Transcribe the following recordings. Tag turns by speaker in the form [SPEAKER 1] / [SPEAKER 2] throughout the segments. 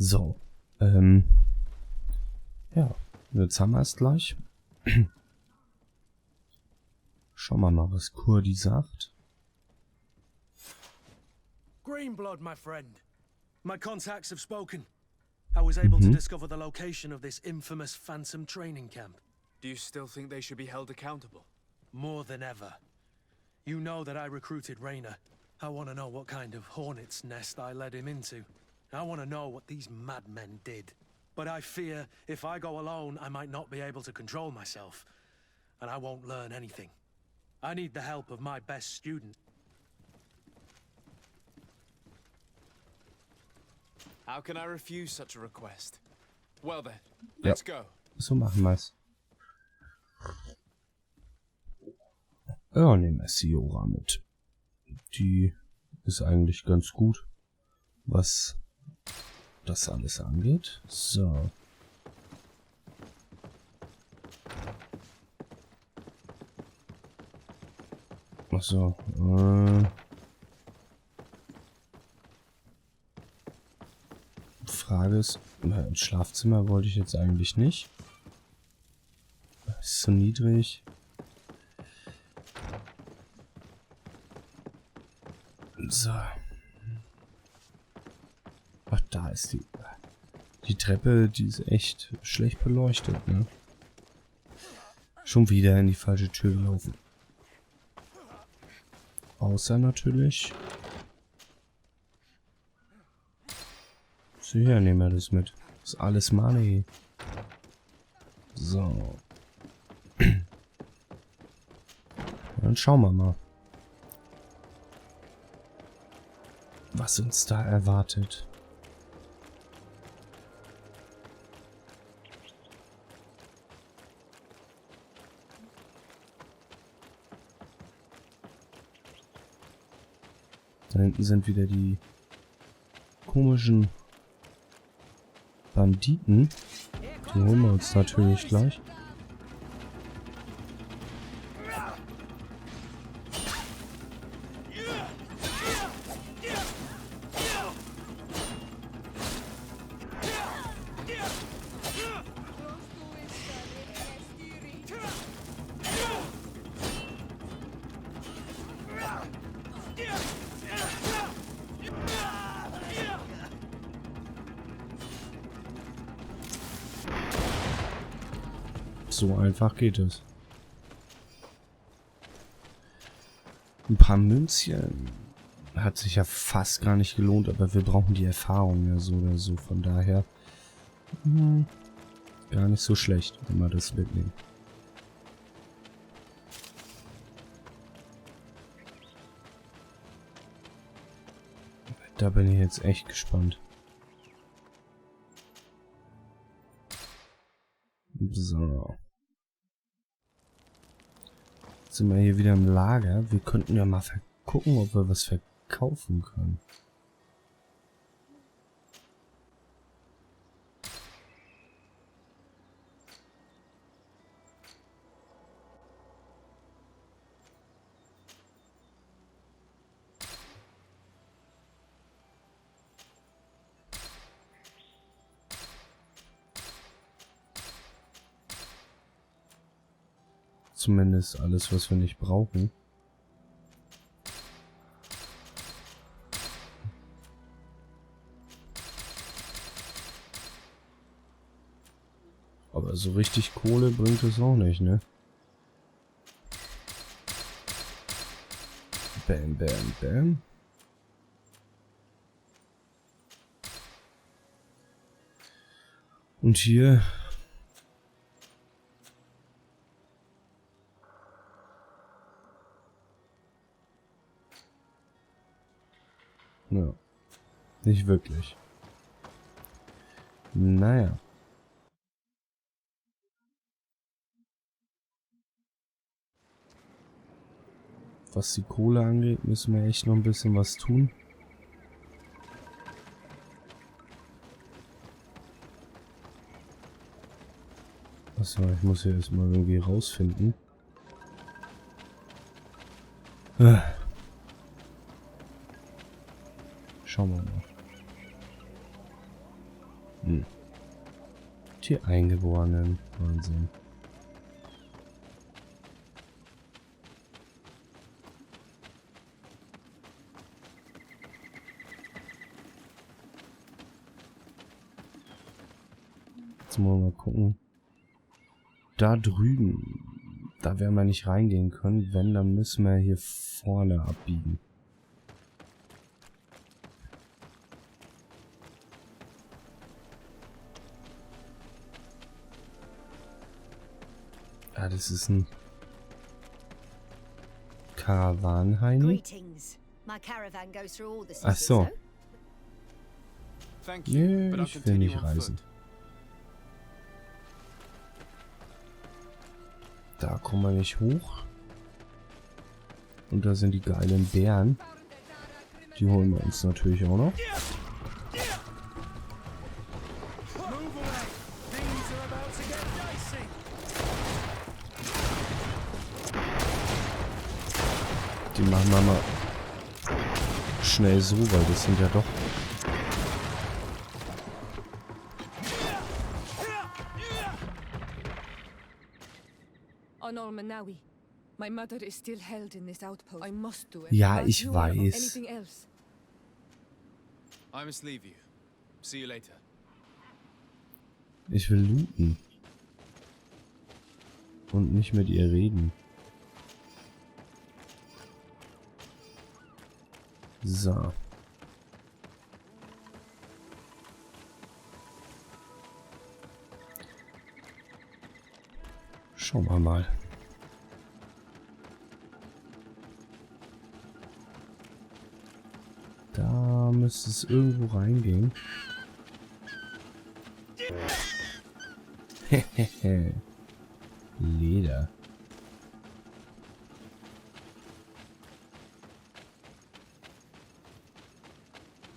[SPEAKER 1] So. Ja, jetzt haben wir es gleich. Schauen wir mal, was Kurdi sagt.
[SPEAKER 2] Greenblood, my friend. My contacts have spoken. I was able to discover the location of this infamous Phantom training camp.
[SPEAKER 3] Do you still think they should be held accountable?
[SPEAKER 2] More than ever. You know that I recruited Raynor. I want to know what kind of hornet's nest I led him into. I want to know what these madmen did. But I fear if I go alone, I might not be able to control myself. And I won't learn anything. I need the help of my best student.
[SPEAKER 3] How can I refuse such a request? Well then, let's go.
[SPEAKER 1] So machen wir's. Ja, nehmen wir Siora mit. Die ist eigentlich ganz gut, was das alles angeht. So. Achso. Frage ist, ins Schlafzimmer wollte ich jetzt eigentlich nicht. Ist zu niedrig. So. Ach, da ist die. Die Treppe, die ist echt schlecht beleuchtet, ne? Schon wieder in die falsche Tür gelaufen. Außer natürlich. So, hier nehmen wir das mit. Das ist alles Money. So. Dann schauen wir mal, was uns da erwartet. Da hinten sind wieder die komischen Banditen. Die holen wir uns natürlich gleich. So einfach geht es. Ein paar Münzchen hat sich ja fast gar nicht gelohnt, aber wir brauchen die Erfahrung ja so oder so. Von daher gar nicht so schlecht, wenn wir das mitnehmen. Da bin ich jetzt echt gespannt. So. Jetzt sind wir hier wieder im Lager. Wir könnten ja mal gucken, ob wir was verkaufen können. Zumindest alles, was wir nicht brauchen. Aber so richtig Kohle bringt es auch nicht, ne? Bam, bam, bam. Und hier... Ja, nicht wirklich. Naja. Was die Kohle angeht, müssen wir echt noch ein bisschen was tun. Achso, ich muss ja erstmal irgendwie rausfinden. Schauen wir mal. Die Eingeborenen. Wahnsinn. Jetzt wollen wir mal gucken. Da drüben. Da werden wir nicht reingehen können. Wenn, dann müssen wir hier vorne abbiegen. Ah, das ist ein Karawanenheini. Ach so.
[SPEAKER 3] Thank you,
[SPEAKER 1] Nee,
[SPEAKER 3] but I'll
[SPEAKER 1] ich will
[SPEAKER 3] continue
[SPEAKER 1] nicht
[SPEAKER 3] on
[SPEAKER 1] reisen.
[SPEAKER 3] foot.
[SPEAKER 1] Da kommen wir nicht hoch. Und da sind die geilen Bären. Die holen wir uns natürlich auch noch. Die machen wir mal schnell so, weil das sind ja doch...
[SPEAKER 4] My mother is still held in this outpost. I must do it.
[SPEAKER 1] Ja, ich weiß.
[SPEAKER 4] Anything else?
[SPEAKER 3] I must leave you. See you later.
[SPEAKER 1] Ich will looten. Und nicht mit ihr reden. So. Schauen wir mal. Da müsste es irgendwo reingehen. Hehehe. Leder.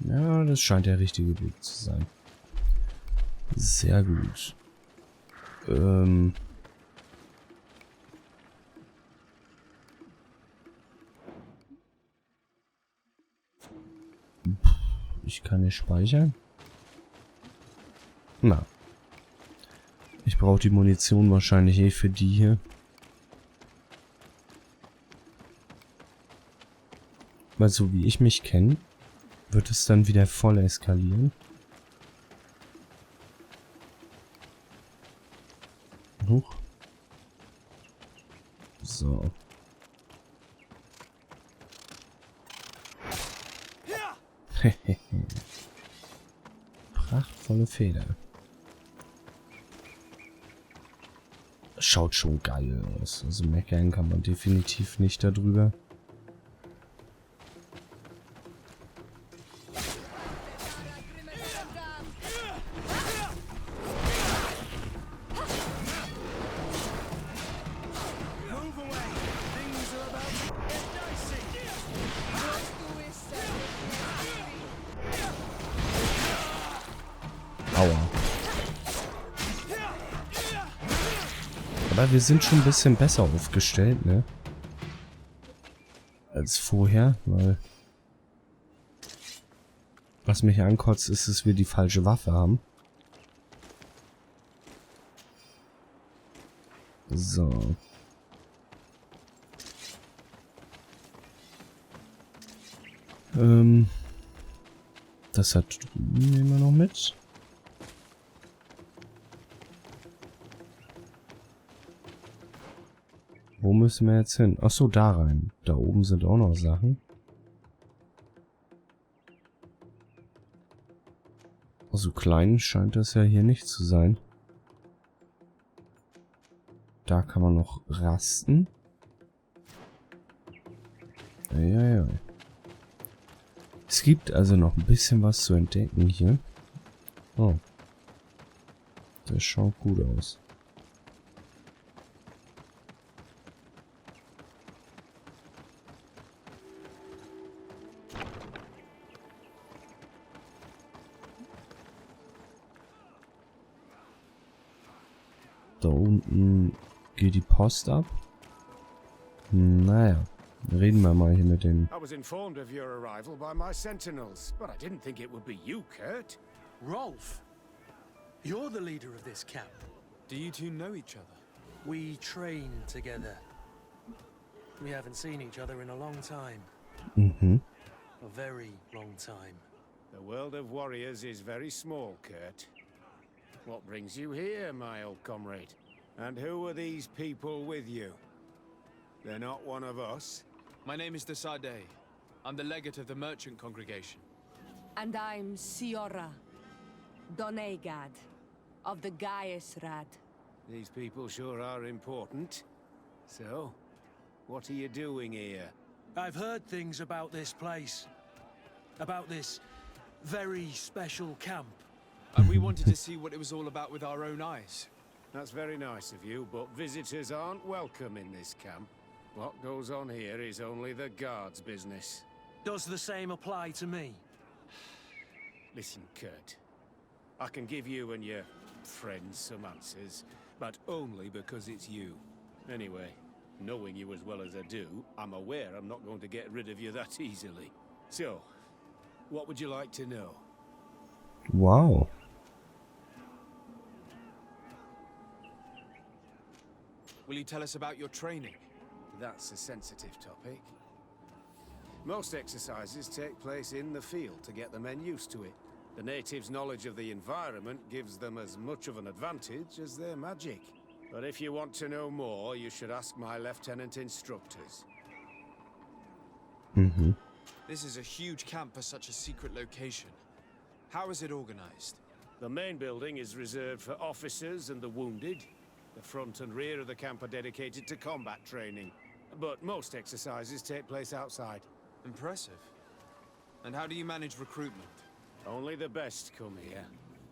[SPEAKER 1] Ja, das scheint der richtige Weg zu sein. Sehr gut. Ich kann nicht speichern. Na. Ich brauche die Munition wahrscheinlich eh für die hier. Weil so wie ich mich kenne, wird es dann wieder voll eskalieren. Huch. So. Prachtvolle Feder. Schaut schon geil aus. Also meckern kann man definitiv nicht darüber. Aua. Aber wir sind schon ein bisschen besser aufgestellt, ne? Als vorher, weil... Was mich ankotzt, ist, dass wir die falsche Waffe haben. So. Das hat drüben nehmen wir noch mit. Wo müssen wir jetzt hin? Ach so, da rein. Da oben sind auch noch Sachen. So klein scheint das ja hier nicht zu sein. Da kann man noch rasten. Ja. Es gibt also noch ein bisschen was zu entdecken hier. Oh. Das schaut gut aus. Da unten geht die Post ab. Naja, reden wir mal hier mit dem...
[SPEAKER 5] I was informed of your arrival by my sentinels, but I didn't think it would be you, Kurt.
[SPEAKER 2] Rolf, You're the leader of this camp.
[SPEAKER 3] Do you two know each other?
[SPEAKER 2] We train together. We haven't seen each other in a long time.
[SPEAKER 1] Mhm.
[SPEAKER 2] A very long time.
[SPEAKER 5] The world of warriors is very small, Kurt. What brings you here, my old comrade? And who are these people with you? They're not one of us?
[SPEAKER 3] My name is Desade. I'm the legate of the merchant congregation.
[SPEAKER 4] And I'm Siora, Donegad, of the Gaesrad.
[SPEAKER 5] These people sure are important. So, what are you doing here?
[SPEAKER 2] I've heard things about this place. About this very special camp.
[SPEAKER 3] And we wanted to see what it was all about with our own eyes.
[SPEAKER 5] That's very nice of you, but visitors aren't welcome in this camp. What goes on here is only the guards' business.
[SPEAKER 2] Does the same apply to me?
[SPEAKER 5] Listen, Kurt. I can give you and your friends some answers, but only because it's you. Anyway, knowing you as well as I do, I'm aware I'm not going to get rid of you that easily. So, what would you like to know?
[SPEAKER 1] Wow.
[SPEAKER 3] Will you tell us about your training?
[SPEAKER 5] That's a sensitive topic. Most exercises take place in the field to get the men used to it. The natives' knowledge of the environment gives them as much of an advantage as their magic. But if you want to know more, you should ask my lieutenant instructors.
[SPEAKER 1] Mhm.
[SPEAKER 3] This is a huge camp for such a secret location. How is it organized?
[SPEAKER 5] The main building is reserved for officers and the wounded. The front and rear of the camp are dedicated to combat training. But most exercises take place outside.
[SPEAKER 3] Impressive. And how do you manage recruitment?
[SPEAKER 5] Only the best come here.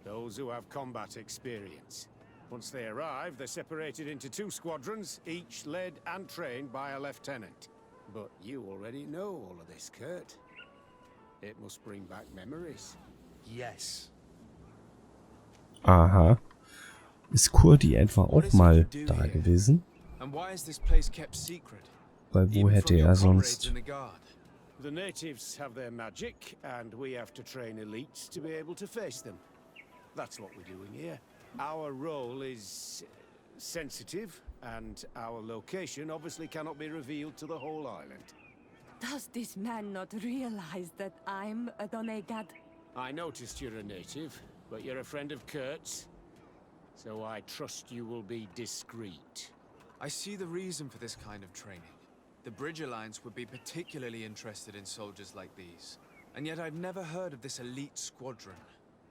[SPEAKER 5] Those who have combat experience. Once they arrive, they're separated into 2 squadrons, each led and trained by a lieutenant. But you already know all of this, Kurt. It must bring back memories.
[SPEAKER 2] Yes.
[SPEAKER 1] Aha. Ist Kurdi etwa auch mal da gewesen?
[SPEAKER 3] And why is this place kept secret?
[SPEAKER 1] Weil wo
[SPEAKER 3] Even
[SPEAKER 1] hätte
[SPEAKER 3] from your
[SPEAKER 1] er
[SPEAKER 3] comrades
[SPEAKER 1] sonst...
[SPEAKER 3] in the guard.
[SPEAKER 5] The natives have their magic, and we have to train elites to be able to face them. That's what we're doing here. Our role is sensitive, and our location obviously cannot be revealed to the whole island.
[SPEAKER 4] Does this man not realize that I'm a Donegad?
[SPEAKER 5] I noticed you're a native, but you're a friend of Kurt's, so I trust you will be discreet.
[SPEAKER 3] I see the reason for this kind of training. The Bridge Alliance would be particularly interested in soldiers like these. And yet I've never heard of this elite squadron.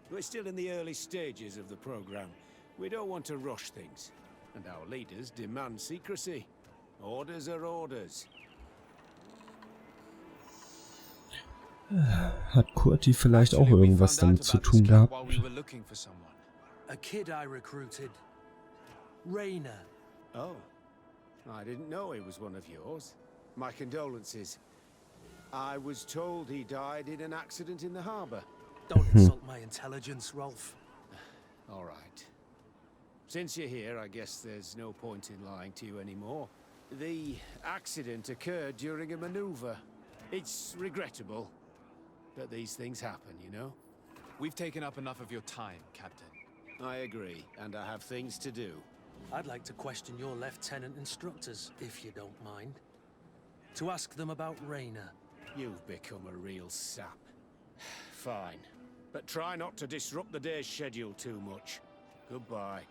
[SPEAKER 5] We're still in the early stages of the program. We don't want to rush things. And our leaders demand secrecy. Orders are orders.
[SPEAKER 1] Hat Kurti vielleicht auch irgendwas damit zu tun gehabt?
[SPEAKER 2] A kid I recruited. Raina.
[SPEAKER 5] Oh. I didn't know he was one of yours. My condolences. I was told he died in an accident in the harbor.
[SPEAKER 2] Don't insult my intelligence, Rolf.
[SPEAKER 5] All right. Since you're here, I guess there's no point in lying to you anymore. The accident occurred during a maneuver. It's regrettable, but these things happen, you know?
[SPEAKER 3] We've taken up enough of your time, Captain.
[SPEAKER 5] I agree, and I have things to do.
[SPEAKER 2] I'd like to question your lieutenant instructors, if you don't mind. To ask them about Raina.
[SPEAKER 5] You've become a real sap. Fine. But try not to disrupt the day's schedule too much. Goodbye.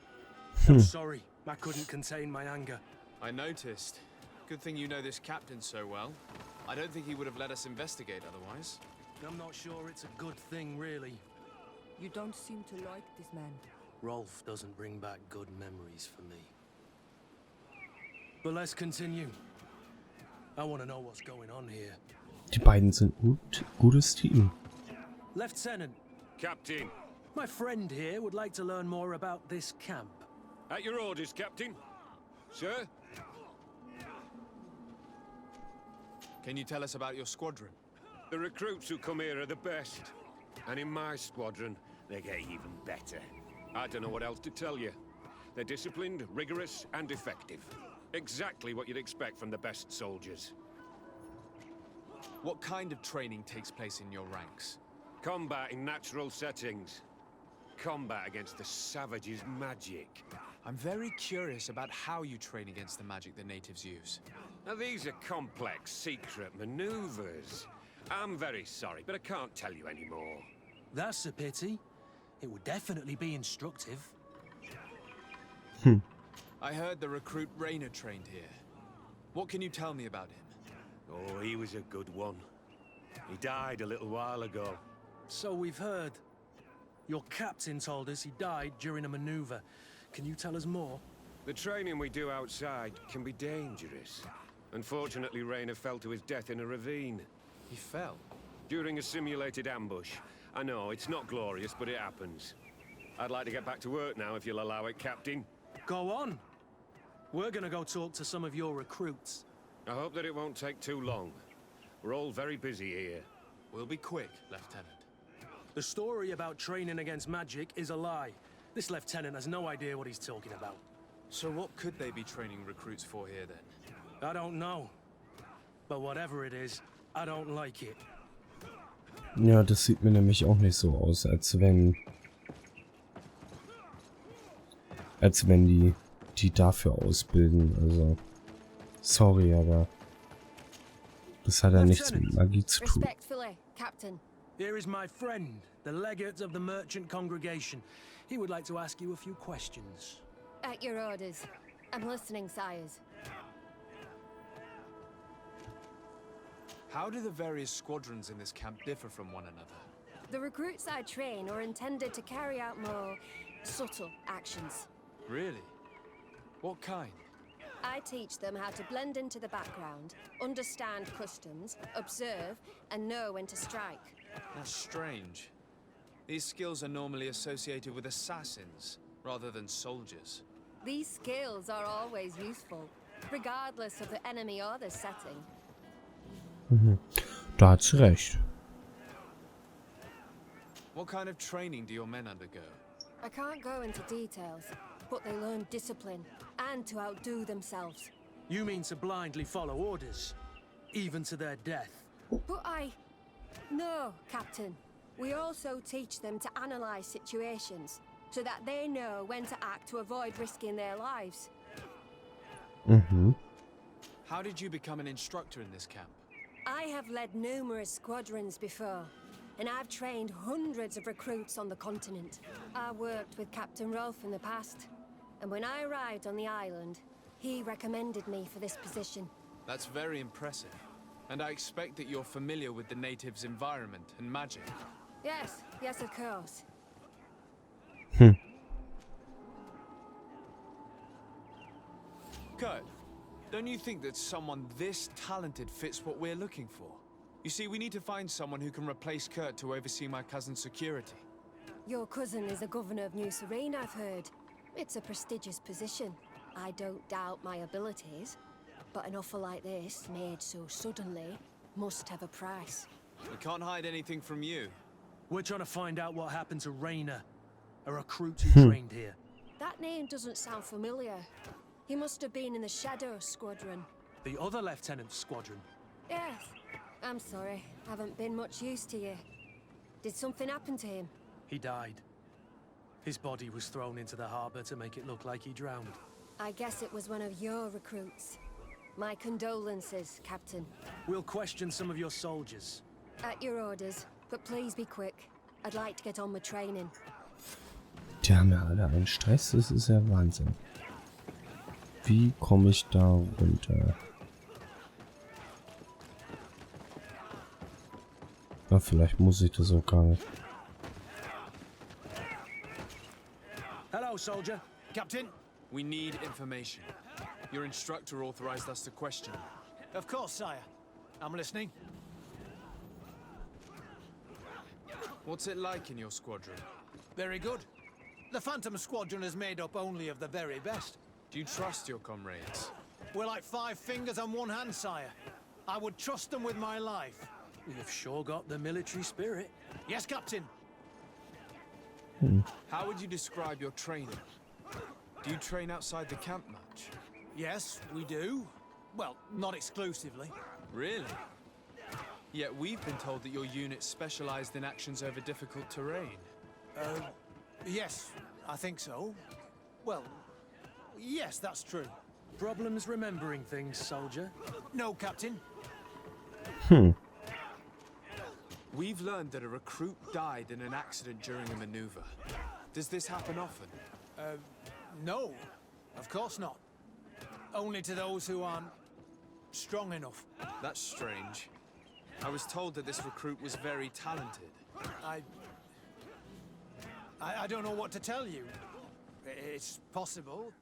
[SPEAKER 2] I'm sorry. I couldn't contain my anger.
[SPEAKER 3] I noticed. Good thing you know this captain so well. I don't think he would have let us investigate otherwise.
[SPEAKER 2] I'm not sure it's a good thing, really.
[SPEAKER 4] You don't seem to like this man.
[SPEAKER 2] Rolf doesn't bring back good memories for me. But let's continue. I want to know what's going on here.
[SPEAKER 1] Die beiden sind gutes Team.
[SPEAKER 2] Lieutenant.
[SPEAKER 5] Captain.
[SPEAKER 2] My friend here would like to learn more about this camp.
[SPEAKER 5] At your orders, Captain. Sir?
[SPEAKER 3] Can you tell us about your squadron?
[SPEAKER 5] The recruits who come here are the best. And in my squadron, they get even better. I don't know what else to tell you. They're disciplined, rigorous, and effective. Exactly what you'd expect from the best soldiers.
[SPEAKER 3] What kind of training takes place in your ranks?
[SPEAKER 5] Combat in natural settings. combat against the savages' magic.
[SPEAKER 3] I'm very curious about how you train against the magic the natives use.
[SPEAKER 5] Now, these are complex, secret maneuvers. I'm very sorry, but I can't tell you anymore.
[SPEAKER 2] That's a pity. It would definitely be instructive.
[SPEAKER 3] I heard the recruit Rainer trained here. What can you tell me about him?
[SPEAKER 5] Oh, he was a good one. He died a little while ago.
[SPEAKER 2] So we've heard. Your captain told us he died during a maneuver. Can you tell us more?
[SPEAKER 5] The training we do outside can be dangerous. Unfortunately, Rainer fell to his death in a ravine.
[SPEAKER 3] He fell.
[SPEAKER 5] During a simulated ambush. I know, it's not glorious, but it happens. I'd like to get back to work now, if you'll allow it, Captain.
[SPEAKER 2] Go on. We're gonna go talk to some of your recruits.
[SPEAKER 5] I hope that it won't take too long. We're all very busy here.
[SPEAKER 3] We'll be quick, Lieutenant.
[SPEAKER 2] The story about training against magic is a lie. This lieutenant has no idea what he's talking about.
[SPEAKER 3] So what could they be training recruits for here then?
[SPEAKER 2] I don't know. But whatever it is, I don't like it.
[SPEAKER 1] Ja, das sieht mir nämlich auch nicht so aus, als wenn die dafür ausbilden. Also, sorry, aber das hat ja nichts mit Magie zu tun.
[SPEAKER 4] Respectfully, Captain.
[SPEAKER 2] Here is my friend, the legate of the merchant congregation. He would like to ask you a few questions.
[SPEAKER 4] At your orders. I'm listening, sires.
[SPEAKER 3] How do the various squadrons in this camp differ from one another?
[SPEAKER 4] The recruits I train are intended to carry out more subtle actions.
[SPEAKER 3] Really? What kind?
[SPEAKER 4] I teach them how to blend into the background, understand customs, observe, and know when to strike.
[SPEAKER 3] That's strange. These skills are normally associated with assassins, rather than soldiers.
[SPEAKER 4] These skills are always useful, regardless of the enemy or the setting.
[SPEAKER 1] Da hat sie recht.
[SPEAKER 3] What kind of training do your men undergo?
[SPEAKER 4] I can't go into details, but they learn discipline and to outdo themselves.
[SPEAKER 2] You mean to blindly follow orders, even to their death?
[SPEAKER 4] But No, Captain. We also teach them to analyze situations, so that they know when to act to avoid risking their lives.
[SPEAKER 3] How did you become an instructor in this camp?
[SPEAKER 4] I have led numerous squadrons before, and I've trained hundreds of recruits on the continent. I worked with Captain Rolf in the past, and when I arrived on the island, he recommended me for this position.
[SPEAKER 3] That's very impressive. And I expect that you're familiar with the natives' environment and magic.
[SPEAKER 4] Yes, of course.
[SPEAKER 3] Kurt, don't you think that someone this talented fits what we're looking for? You see, we need to find someone who can replace Kurt to oversee my cousin's security.
[SPEAKER 4] Your cousin is the governor of New Serene, I've heard. It's a prestigious position. I don't doubt my abilities, but an offer like this, made so suddenly, must have a price.
[SPEAKER 3] We can't hide anything from you.
[SPEAKER 2] We're trying to find out what happened to Rainer, a recruit who trained here.
[SPEAKER 4] That name doesn't sound familiar. He must have been in the Shadow Squadron.
[SPEAKER 2] The other lieutenant's squadron.
[SPEAKER 4] Yes. I'm sorry, haven't been much use to you. Did something happen to him?
[SPEAKER 2] He died. His body was thrown into the harbor to make it look like he drowned.
[SPEAKER 4] I guess it was one of your recruits. My condolences, Captain.
[SPEAKER 2] We'll question some of your soldiers.
[SPEAKER 4] At your orders, but please be quick. I'd like to get on with training.
[SPEAKER 1] Die haben ja alle einen Stress, das ist ja Wahnsinn. Wie komme ich da runter? Na, vielleicht muss ich das auch gar nicht.
[SPEAKER 2] Hello, soldier.
[SPEAKER 3] Captain, we need information. Your instructor authorized us to question you.
[SPEAKER 6] Of course, sire. I'm listening.
[SPEAKER 3] What's it like in your squadron?
[SPEAKER 6] Very good. The Phantom Squadron is made up only of the very best.
[SPEAKER 3] Do you trust your comrades?
[SPEAKER 6] We're like 5 fingers on one hand, sire. I would trust them with my life.
[SPEAKER 2] You've sure got the military spirit.
[SPEAKER 6] Yes, Captain.
[SPEAKER 3] How would you describe your training? Do you train outside the camp much?
[SPEAKER 6] Yes, we do. Well, not exclusively.
[SPEAKER 3] Really? Yet we've been told that your unit specialized in actions over difficult terrain.
[SPEAKER 6] Yes, I think so. Well, yes, that's true.
[SPEAKER 2] Problems remembering things, soldier?
[SPEAKER 6] No, Captain.
[SPEAKER 3] We've learned that a recruit died in an accident during a maneuver. Does this happen often?
[SPEAKER 6] No, of course not. Only to those who aren't strong enough.
[SPEAKER 3] That's strange. I was told that this recruit was very talented.
[SPEAKER 6] I don't know what to tell you. It's possible.